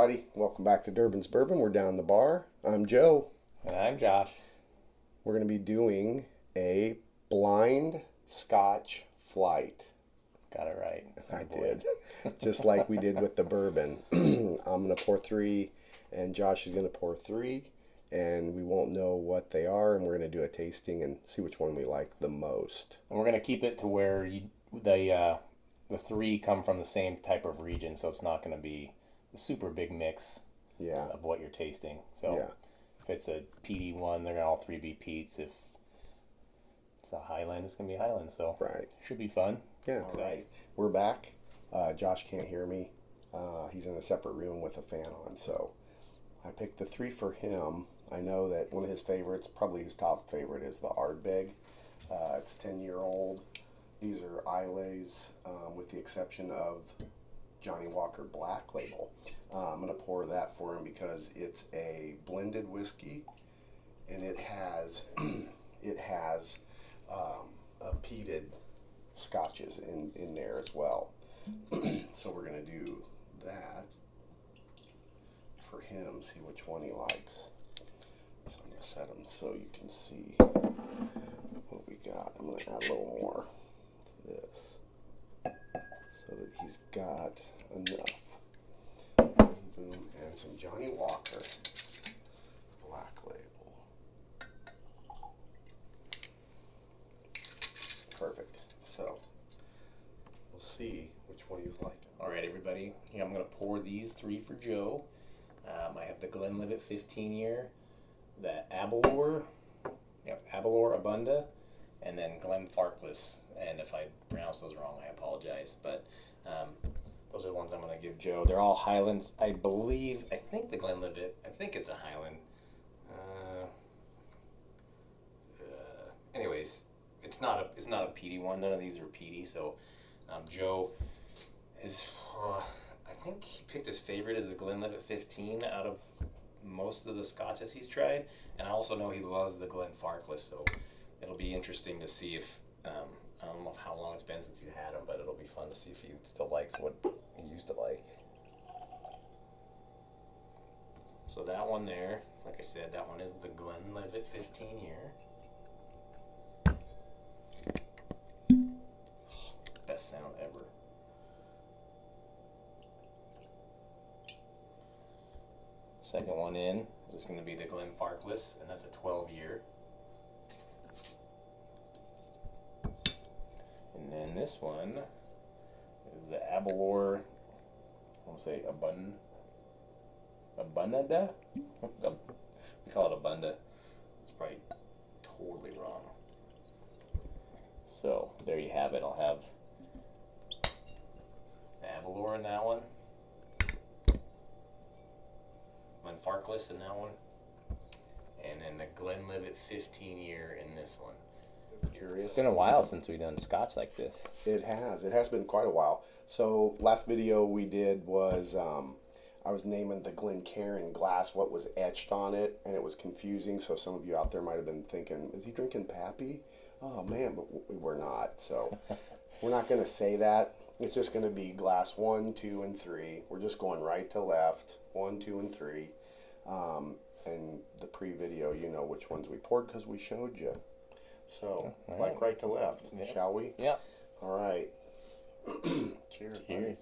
everybody. Welcome back to Durbin's Bourbon. We're down the bar. I'm Joe. And I'm Josh. We're going to be doing a Blind Scotch Flight. Got it right. I did. Just like we did with the bourbon. I'm going to pour 3, and Josh is going to pour 3, and we won't know what they are, and we're going to do a tasting and see which one we like the most. And we're going to keep it to where the 3 come from the same type of region, so it's not going to be a super big mix of what you're tasting. So if it's a peaty one, they're going to all 3 be peats. If it's a Highland, it's going to be Highland. So should be fun. Yeah. All right. We're back. Josh can't hear me. He's in a separate room with a fan on. So I picked the 3 for him. I know that one of his favorites, probably his top favorite, is the Ardbeg. It's 10-year-old. These are Islays, with the exception of Johnny Walker Black Label. I'm going to pour that for him because it's a blended whiskey, and it has peated scotches in there as well. So we're going to do that for him, see which one he likes. So I'm going to set them so you can see what we got. I'm going to add a little more to this so that he's got enough. Boom, and some Johnny Walker Black Label. Perfect. So we'll see which one he's liking. All right, everybody. Here, I'm going to pour these 3 for Joe. I have the Glenlivet 15 year, the ABERLOUR Abunda, and then GLENFARCLAS. And if I pronounce those wrong, I apologize. But those are the ones I'm going to give Joe. They're all Highlands. I think the Glenlivet, I think it's a Highland. Anyways, it's not a peaty one. None of these are peaty. So Joe is, I think he picked his favorite as the Glenlivet 15 out of most of the scotches he's tried. And I also know he loves the GLENFARCLAS. So it'll be interesting to see if, I don't know how long it's been since you had him, but it'll be fun to see if he still likes what he used to like. So that one there, like I said, that one is the Glenlivet 15 year. Best sound ever. Second one in is going to be the GLENFARCLAS, and that's a 12 year. And then this one is the ABERLOUR, I want to say Abunda? We call it Abunda. It's probably totally wrong. So there you have it. I'll have the ABERLOUR in that one, GLENFARCLAS in that one, and then the Glenlivet 15 year in this one. Curious. It's been a while since we've done scotch like this. It has been quite a while. So last video we did was I was naming the Glencairn glass what was etched on it, and it was confusing. So some of you out there might have been thinking, is he drinking Pappy? Oh man, but we're not. So we're not going to say that. It's just going to be glass 1, 2, and 3. We're just going right to left, 1, 2, and 3. And the pre-video, you know which ones we poured because we showed you. So, like right to left, shall we? Yeah. All right. Cheers. Cheers.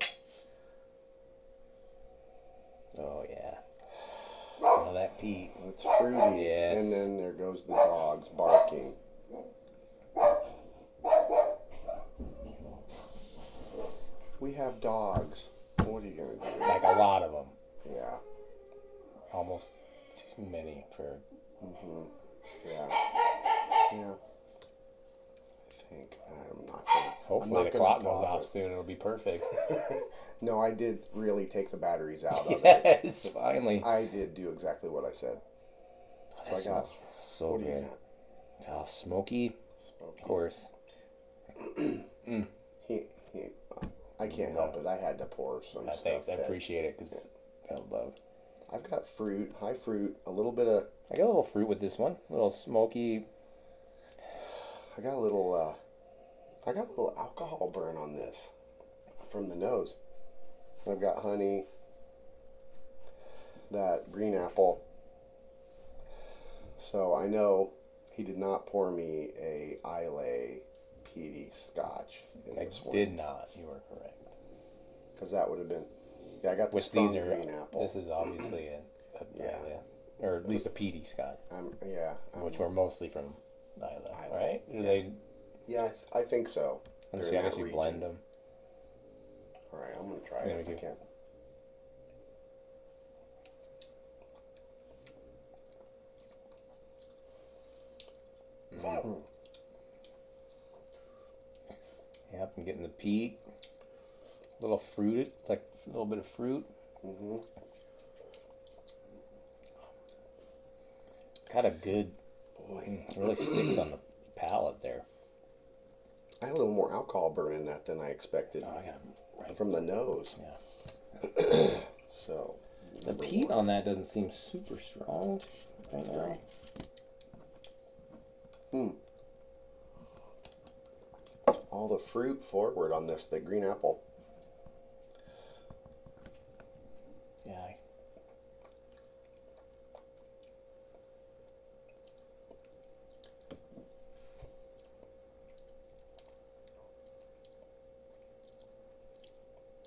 Oh, yeah. Smell that peat. It's fruity. Yes. And then there goes the dogs barking. We have dogs. What are you going to do? Like a lot of them. Yeah. Almost too many for... Yeah. Yeah. I think I'm not gonna. Hopefully the clock goes off soon. It'll be perfect. No, I did really take the batteries out of it. Yes, finally. I did do exactly what I said. So I got. So what good. do you got? Smoky. Of course. I can't help it. I had to pour some stuff. Thanks. I appreciate it because I love. I've got fruit, high fruit, a little bit of. I got a little fruit with this one. A little smoky. I got a little alcohol burn on this from the nose. I've got honey. that green apple. So I know he did not pour me a Islay peaty Scotch in this one. I did not. You are correct. Because that would have been, yeah, I got the Which strong these are, green apple. this is obviously a Yeah. Islay, or at least a peaty Scotch, Which which were mostly from Islay, Islay, right? Do yeah. they? Yeah, I think so. Let's They're see, in I guess that you region. blend them. All right, I'm gonna try Yeah, it. we I do. can't. Yep, I'm getting the peat. A little fruited, like a little bit of fruit. Mm-hmm. It's got a good, it really sticks on the palate there. I had a little more alcohol burn in that than I expected Oh, I got it right. from the nose. Yeah. So The peat on that doesn't seem super strong right now. All the fruit forward on this, the green apple. Yeah.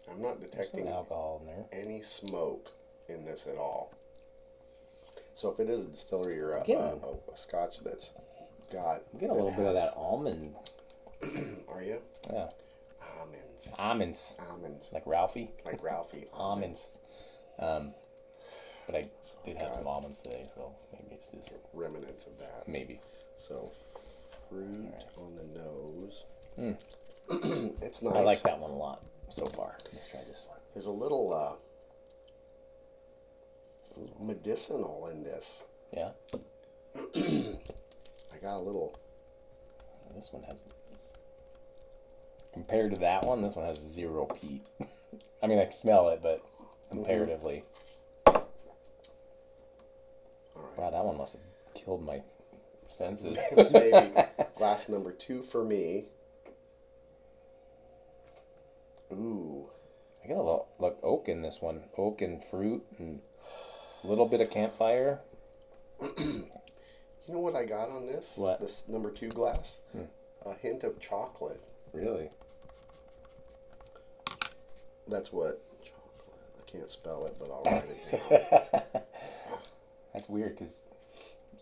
I'm not There's detecting some alcohol in there. any smoke in this at all. So if it is a distillery or a Scotch that's got, Get a little bit of that almond. Are you? Yeah. Almonds. Almonds. Like Ralphie. Like Ralphie. Almonds. But I did have some almonds today, so maybe it's just Remnants of that. maybe. So fruit on the nose. Mm. It's nice. I like that one a lot so far. Let's try this one. There's a little medicinal in this. Yeah. I got a little. This one has, compared to that one, this one has 0 peat. I mean, I can smell it, but comparatively. All right. Wow, that one must have killed my senses. Maybe. Glass number 2 for me. Ooh. I got a little like oak in this one. Oak and fruit and a little bit of campfire. You know what I got on this? What? This number 2 glass? A hint of chocolate. Really? That's what chocolate. I can't spell it, but I'll write it down. That's weird because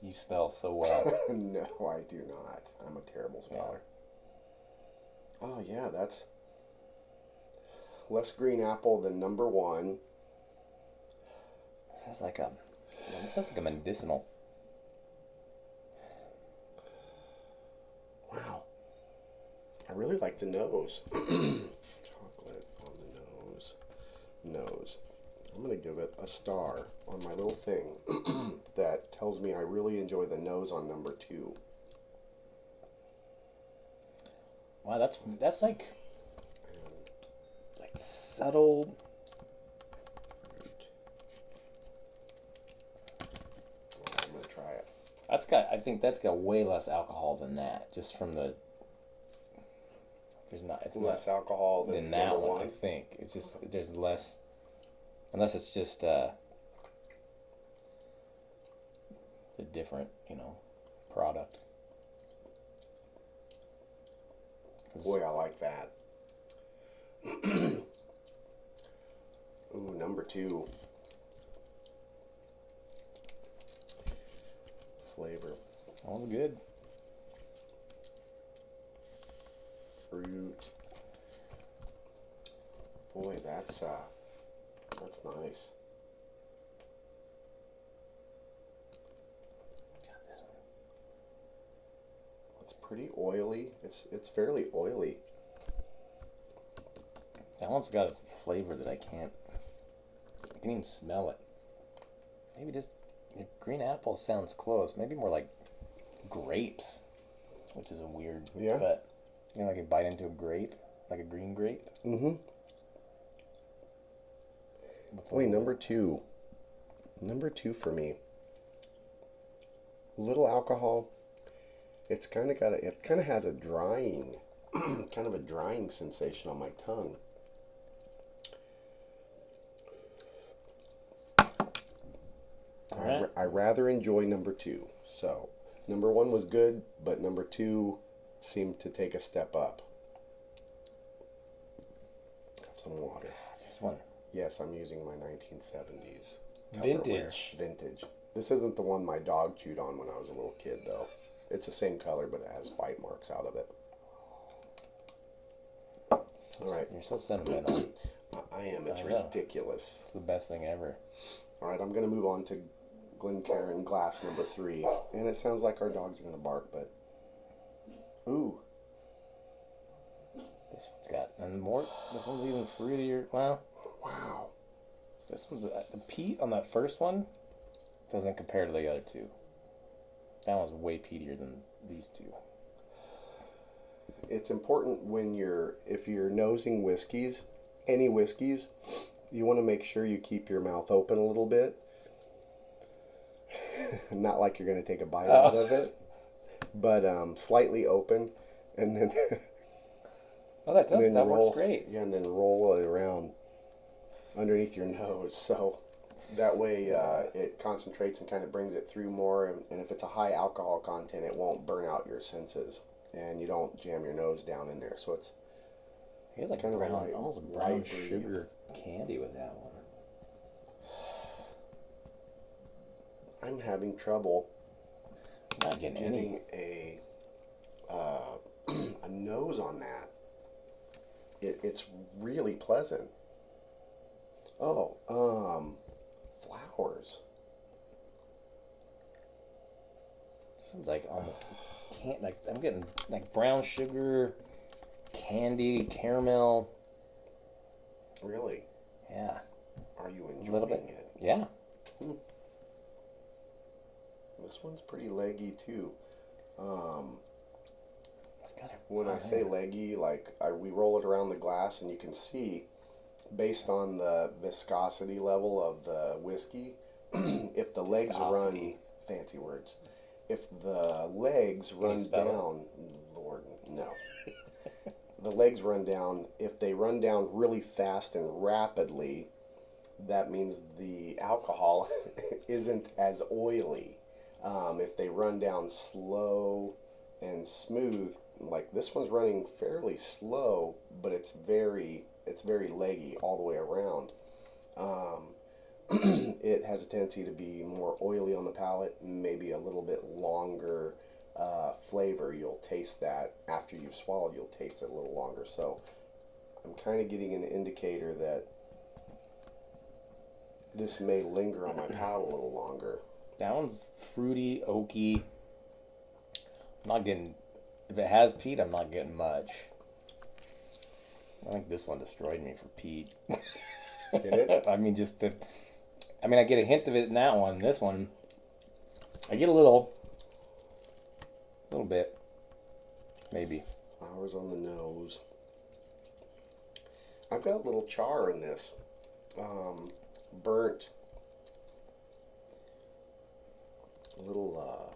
you spell so well. No, I do not. I'm a terrible speller. Oh yeah, that's less green apple than number 1. This has like a, this has like a medicinal. Wow. I really like the nose. Chocolate on the nose. Nose. I'm going to give it a star on my little thing that tells me I really enjoy the nose on number 2. Wow, that's like subtle. I'm going to try it. I think that's got way less alcohol than that, just from the. It's Less alcohol than that number one. 1. I think it's just there's less, unless it's just a different product. Boy, I like that. Ooh, number 2. Flavor. All good. Fruit. Boy, that's nice. It's pretty oily. It's fairly oily. That one's got a flavor that I can even smell it. Maybe just green apple sounds close. Maybe more like grapes, which is a weird. Yeah. But like you bite into a grape, like a green grape. Mm-hmm. Wait, number 2. Number 2 for me. Little alcohol. It's kind of it kind of has a drying, kind of a drying sensation on my tongue. I rather enjoy number 2. So number 1 was good, but number 2 seemed to take a step up. Have some water. This one. Yes, I'm using my 1970s. Vintage. Vintage. This isn't the one my dog chewed on when I was a little kid, though. It's the same color, but it has white marks out of it. All right. You're so sentimental. I am. It's ridiculous. It's the best thing ever. All right, I'm going to move on to Glencairn glass number 3. And it sounds like our dogs are going to bark, but... Ooh. This one's got... And more... This one's even fruitier. Wow. Wow. This one's... The peat on that first one doesn't compare to the other two. That one's way peatier than these two. It's important when if you're nosing whiskeys, any whiskeys, you want to make sure you keep your mouth open a little bit. Not like you're going to take a bite out of it, but slightly open, and then that works great. Yeah, and then roll it around underneath your nose, so that way it concentrates and kind of brings it through more. And if it's a high alcohol content, it won't burn out your senses, and you don't jam your nose down in there. So it's like kind brown, of a almost brown sugar candy with that one. I'm having trouble not getting a nose on that. It's really pleasant. Oh, flowers. Sounds like almost I'm getting like brown sugar, candy, caramel. Really? Yeah. Are you enjoying A little bit. it? Yeah. This one's pretty leggy too. When I say leggy, we roll it around the glass, and you can see, based on the viscosity level of the whiskey, if the legs run, fancy words, if the legs run down, Lord, no. The legs run down, if they run down really fast and rapidly, that means the alcohol isn't as oily. If they run down slow and smooth, like this one's running fairly slow, but it's very leggy all the way around. It has a tendency to be more oily on the palate, maybe a little bit longer flavor. You'll taste that after you've swallowed. You'll taste it a little longer. So I'm kind of getting an indicator that this may linger on my palate a little longer. That one's fruity, oaky. I'm not getting... If it has peat, I'm not getting much. I think this one destroyed me for peat. Did it? I mean, I get a hint of it in that one. This one, I get a little bit, maybe. Flowers on the nose. I've got a little char in this. Burnt. A little,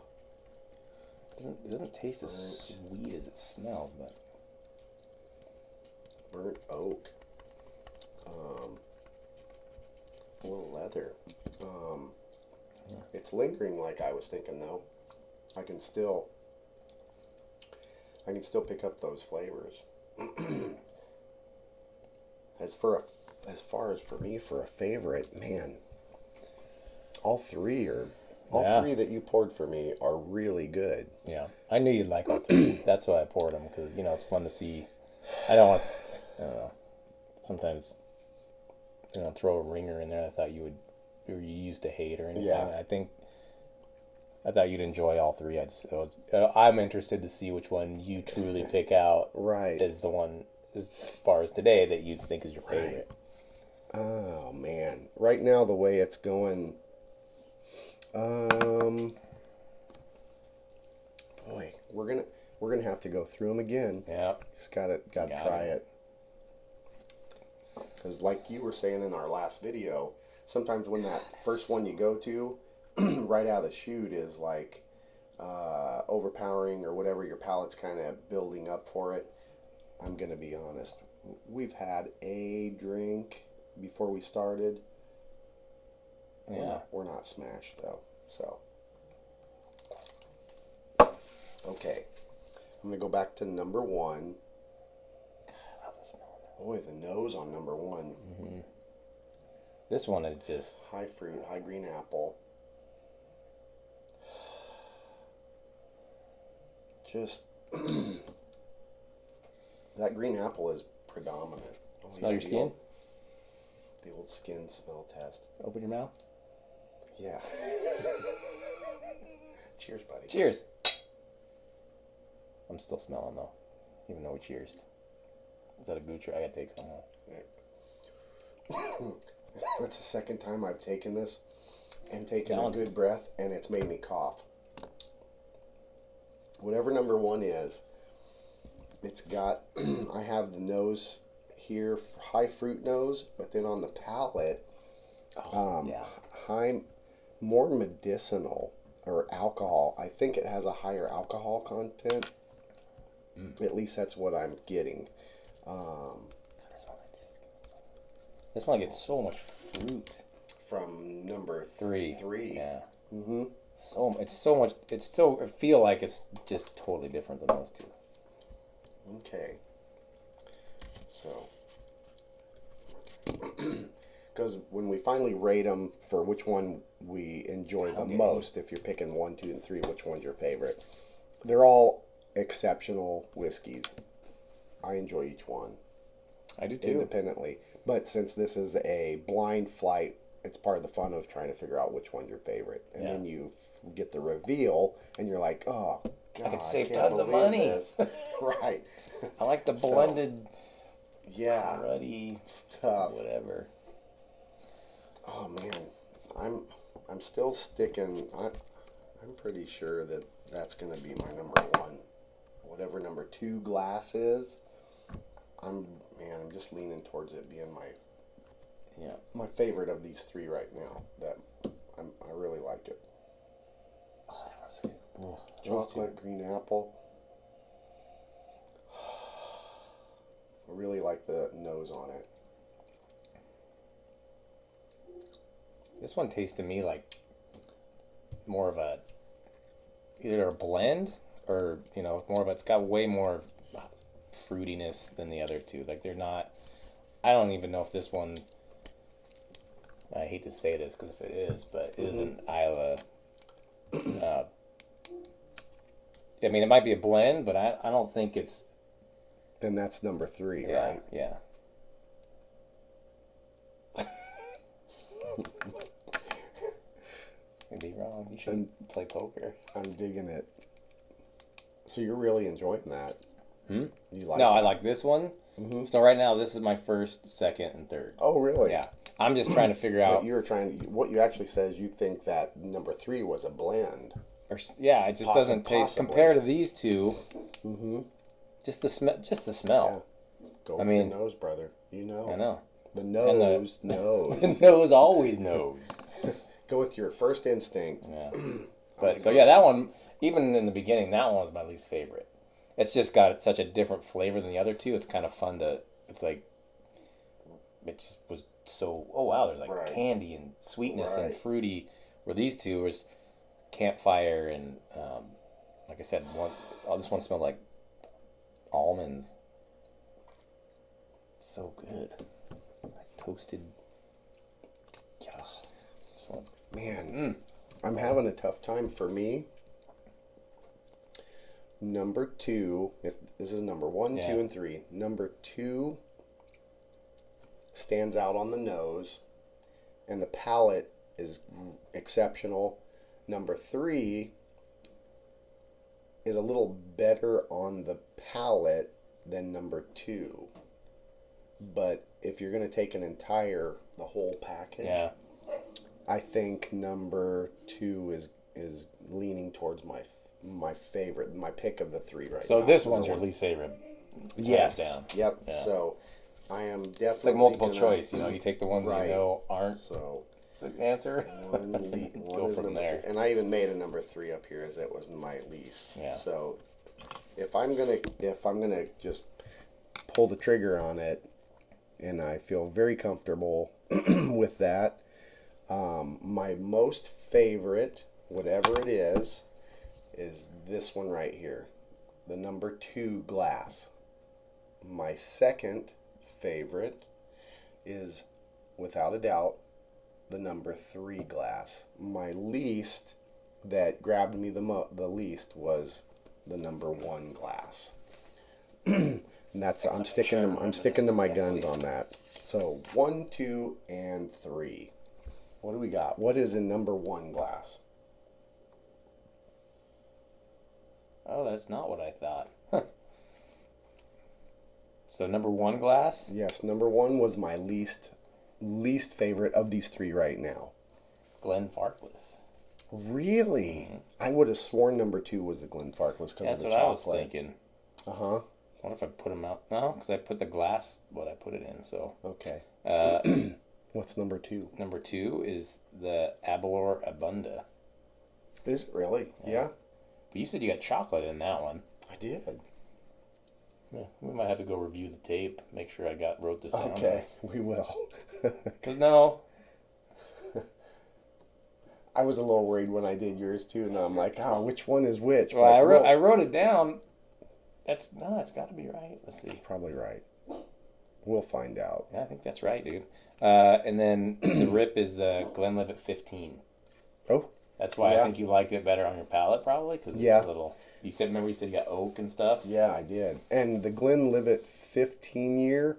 It doesn't taste as sweet as it smells, but... Burnt oak. A little leather. It's lingering like I was thinking, though. I can still pick up those flavors. As far as for me, for a favorite, man, all three that you poured for me are really good. Yeah, I knew you'd like all three. That's why I poured them, because it's fun to see. I don't know. Sometimes throw a ringer in there. I thought you used to hate or anything. Yeah. I thought you'd enjoy all three. I'm interested to see which one you truly pick out. Right. As the one, as far as today, that you think is your favorite. Right. Oh man! Right now, the way it's going, boy, we're gonna have to go through them again. Yeah. Just gotta try it. Because like you were saying in our last video, sometimes when that first one you go to, right out of the chute is like overpowering or whatever, your palate's kind of building up for it. I'm going to be honest. We've had a drink before we started. Yeah. We're not smashed though. So, okay. I'm going to go back to number 1. Boy, the nose on number 1. Mm-hmm. This one is just... high fruit, high green apple. Just... that green apple is predominant. Oh, Smell your skin? The old skin smell test. Open your mouth. Yeah. Cheers, buddy. Cheers. I'm still smelling though, even though we cheersed. Is that a gooch? I gotta take some more. That's the second time I've taken this and taken That a one's... good breath, and it's made me cough. Whatever number 1 is, it's got, I have the nose here, high fruit nose, but then on the palate, yeah. high, more medicinal or alcohol. I think it has a higher alcohol content. At least that's what I'm getting. This one gets so much fruit. From number 3. 3. Yeah. Mm-hmm. It's so much. It's so. I feel like it's just totally different than those two. Okay. So, because when we finally rate them for which one we enjoy the most, if you're picking 1, 2, and 3, which one's your favorite? They're all exceptional whiskeys. I enjoy each one. I do too. Independently. But since this is a blind flight, it's part of the fun of trying to figure out which one's your favorite. And then you get the reveal, and you're like, oh, God, I could save can't tons of believe money. this. Right. I like the blended, yeah, ruddy stuff. whatever. Oh man, I'm still sticking. I'm pretty sure that that's gonna be my number 1. Whatever number 2 glass is, I'm just leaning towards it being my favorite of these 3 right now. That I really like it. Oh, that was good. Oh, Chocolate, green apple. I really like the nose on it. This one tastes to me like more of a either a blend or more of it's got way more fruitiness than the other two. Like they're not. I don't even know if this one. I hate to say this because if it is, but it is an Isla. I mean, it might be a blend, but I don't think it's. Then that's number 3, Yeah, right? yeah. You'd be wrong. You should play poker. I'm digging it. So you're really enjoying that? Hmm? You like? No, that? I like this one. Mm-hmm. So right now, this is my first, second, and third. Oh, really? Yeah. I'm just trying to figure out. But you were trying. What you actually said is you think that number 3 was a blend. Or, yeah, it just doesn't taste compared to these two. Mm-hmm. Just the smell. Just the smell. Yeah. Go for the nose, brother. You know. I know. The nose knows. The nose always knows. Go with your first instinct. Yeah. But so yeah, that one. Even in the beginning, that one was my least favorite. It's just got such a different flavor than the other two. It's kind of fun to. It's like. It just was so. Oh wow! There's like candy and sweetness and fruity. Where these two was campfire and like I said, this one smelled like almonds. So good. Like toasted. Man, I'm having a tough time. For me, number 2, if this is number 1, 2, and 3, number 2 stands out on the nose, and the palate is exceptional. Number 3 is a little better on the palate than number 2. But if you're going to take the whole package, I think number 2 is leaning towards my favorite, my pick of the 3 right now. So this one's your least favorite? Yes. Down. Yep. Yeah. So I am definitely. It's like multiple choice. You take the ones you know aren't the answer. One Go is from number there. 3. And I even made a number 3 up here as it was my least. Yeah. So if I'm gonna just pull the trigger on it, and I feel very comfortable with that. My most favorite whatever it is this one right here, the number 2 glass. My second favorite is, without a doubt, the number 3 glass. My least, that grabbed me the least, was the number 1 glass. And that's, I'm sticking to my guns on that. So 1, 2, and 3. What do we got? What is in number 1 glass? Oh, that's not what I thought. So number 1 glass? Yes, number 1 was my least favorite of these 3 right now. GLENFARCLAS. Really? Mm-hmm. I would have sworn number 2 was the GLENFARCLAS because of the chocolate. That's what I was thinking. Uh-huh. I wonder if I put them out. No, because I put the glass, what I put it in, so. Okay. What's number 2? Number 2 is the ABERLOUR Abunda. Is it really? Yeah. But you said you got chocolate in that one. I did. Yeah, we might have to go review the tape, make sure I wrote this down. Okay, we will. Because no. I was a little worried when I did yours too, and I'm like, oh, which one is which? Well, I wrote it down. It's got to be right. Let's see. It's probably right. We'll find out. Yeah, I think that's right, dude. And then the rip is the Glenlivet 15. Oh. That's why I think you liked it better on your palate, probably, because it's a little. Remember you said you got oak and stuff. Yeah, I did. And the Glenlivet 15 year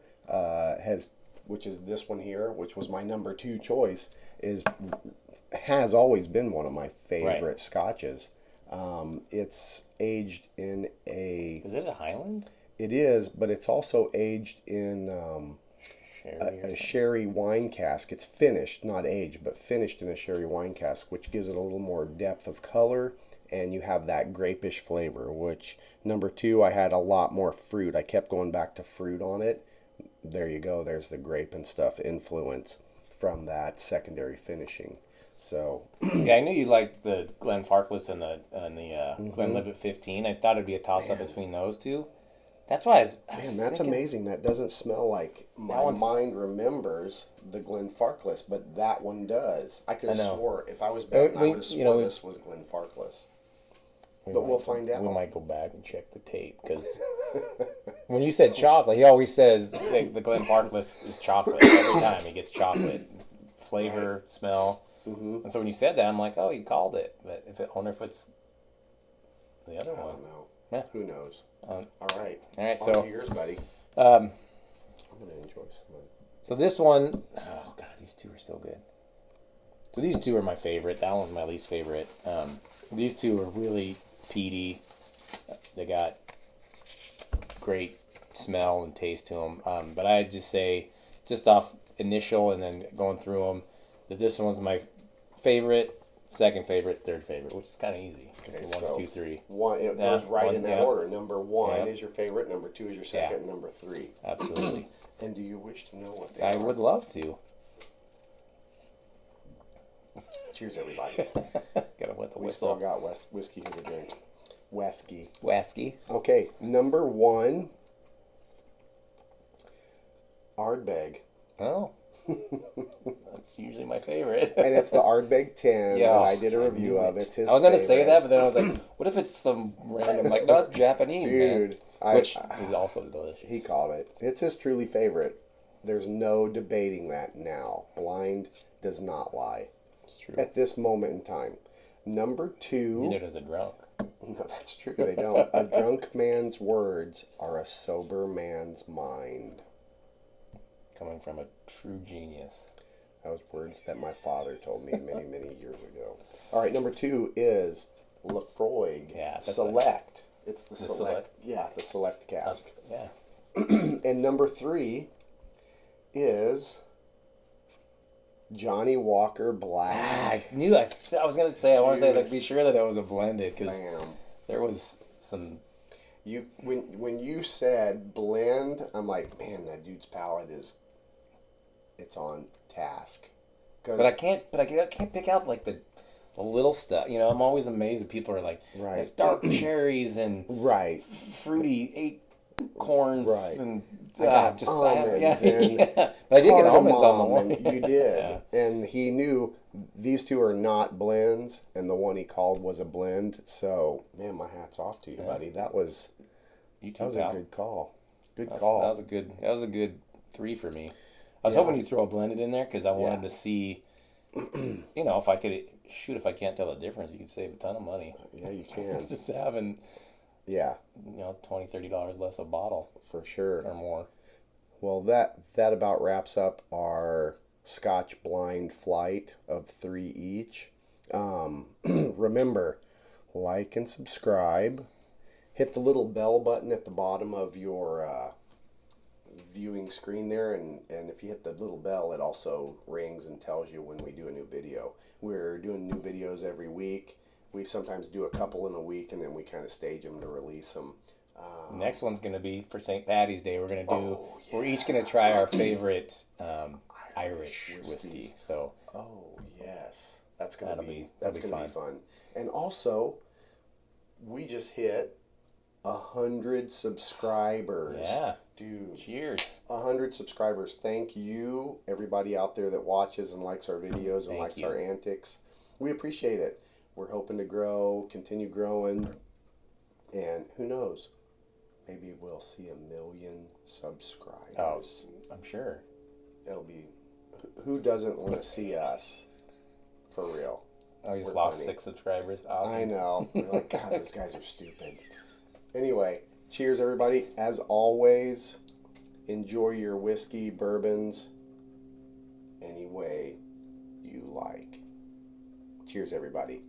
which is this one here, which was my number 2 choice, has always been one of my favorite scotches. It's aged in a. Is it a Highland? It is, but it's also aged in a sherry wine cask. It's finished, not aged, but finished in a sherry wine cask, which gives it a little more depth of color, and you have that grapish flavor, which number 2, I had a lot more fruit. I kept going back to fruit on it. There you go. There's the grape and stuff influence from that secondary finishing. So yeah, I knew you liked the GLENFARCLAS and the Glenlivet 15. I thought it'd be a toss-up between those two. That's why that's amazing. That doesn't smell like my mind remembers the GLENFARCLAS, but that one does. I could have swore, if I was betting, I would have swore this was GLENFARCLAS. But we'll find out. We might go back and check the tape, because when you said chocolate, he always says the GLENFARCLAS is chocolate. Every time he gets chocolate. Flavor, smell. Mm-hmm. And so when you said that, I'm like, oh, you called it. But I wonder if it's the other one. I don't know. Yeah. Who knows? All right. So on to yours, buddy. I'm gonna enjoy some. So this one, oh god, these two are so good. So these two are my favorite. That one's my least favorite. These two are really peaty. They got great smell and taste to them. But I'd just say, just off initial and then going through them, that this one's my favorite. Second favorite, third favorite, which is kind of easy. Okay, so 1, 2, 3. It goes right in that order. Number 1 is your favorite. Number 2 is your second. And number 3. Absolutely. And do you wish to know what they are? I would love to. Cheers, everybody. Gotta wet the whistle. We still got whiskey here to drink. Whiskey. Okay, number 1, Ardbeg. Oh. That's usually my favorite. And it's the Ardbeg 10 that I did a review of. It's his I was going to say that, but then I was like, what if it's some random, like, no, it's Japanese, dude, man. Which is also delicious. He called it. It's his truly favorite. There's no debating that now. Blind does not lie. It's true. At this moment in time. Number 2. Neither does a drunk. No, that's true. They don't. A drunk man's words are a sober man's mind. Coming from a true genius. That was words that my father told me many, many years ago. All right, number 2 is Laphroaig Select. It's the Select. Yeah, the Select cask. Yeah. And number 3 is Johnny Walker Black. I knew. I was gonna say. I want to say, like, be sure that it was a blended, because there was some. When you said blend, I'm like, man, that dude's palate it's on task. But I can't pick out like the little stuff. You know, I'm always amazed that people are like, there's dark cherries and fruity corns Right. and I got almonds and But I did get almonds on the cardamom, one. and you did. Yeah. And he knew these two are not blends, and the one he called was a blend. So, man, my hat's off to you, buddy. That was You too, that was pal. a good call. Good That call. was a good 3 for me. I was Yeah. hoping you'd throw a blended in there because I wanted Yeah. to see, if I could if I can't tell the difference, you could save a ton of money. Yeah, you can. Just having Yeah, $20-$30 less a bottle for sure. or more. Well, that about wraps up our Scotch Blind Flight of 3 each. Remember, like and subscribe. Hit the little bell button at the bottom of your viewing screen there, and if you hit the little bell, it also rings and tells you when we do a new video. We're doing new videos every week. We sometimes do a couple in a week, and then we kind of stage them to release them. Next one's gonna be for St. Patty's Day. We're gonna do. Oh, yeah. We're each gonna try our favorite Irish whiskey. whiskeys. So Oh yes, that's gonna That'll be be fun. And also, we just hit 100 subscribers. yeah, Dude, cheers. 100 subscribers. Thank you, everybody out there that watches and likes our videos and Thank likes you. our antics. We appreciate it. We're hoping to grow, continue growing, and who knows? Maybe we'll see 1 million subscribers. Oh, I'm sure. It'll be. Who doesn't want to see us? For real. I just We're lost funny. 6 subscribers. Awesome. I know. We're like, God, those guys are stupid. Anyway, cheers, everybody. As always, enjoy your whiskey, bourbons, any way you like. Cheers, everybody.